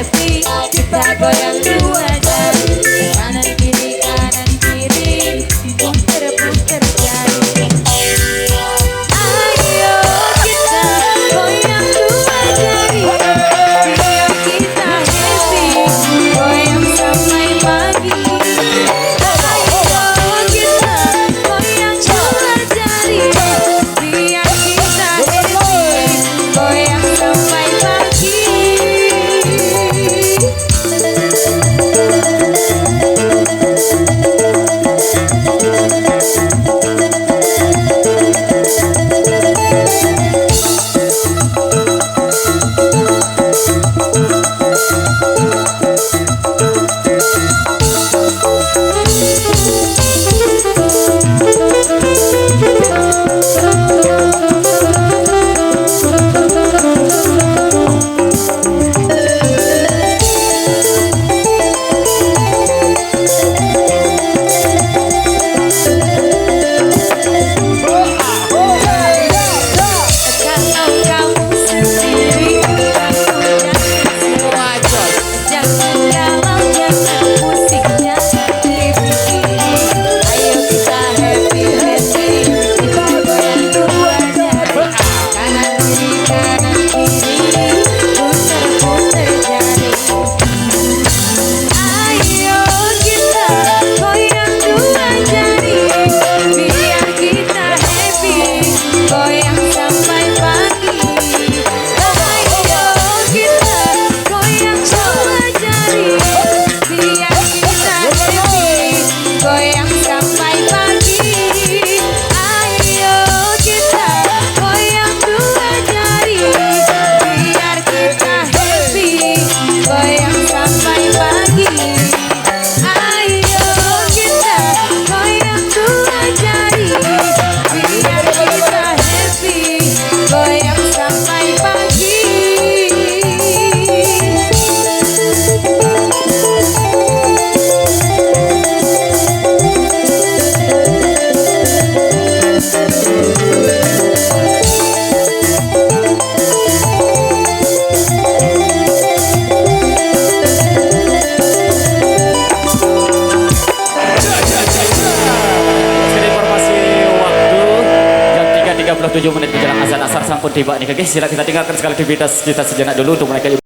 happy. Kita goyang dua jari, kanan kiri, puter-puter jari. Ayo kita goyang dua jari, biar kita happy, goyang sampai pagi. Ayo kita goyang dua jari, biar kita happy, goyang sampai pagi. Tujuh menit menjelang azan asar sampun tiba nih guys. Sila kita tinggalkan sekali aktivitas kita sejenak dulu untuk menaikkan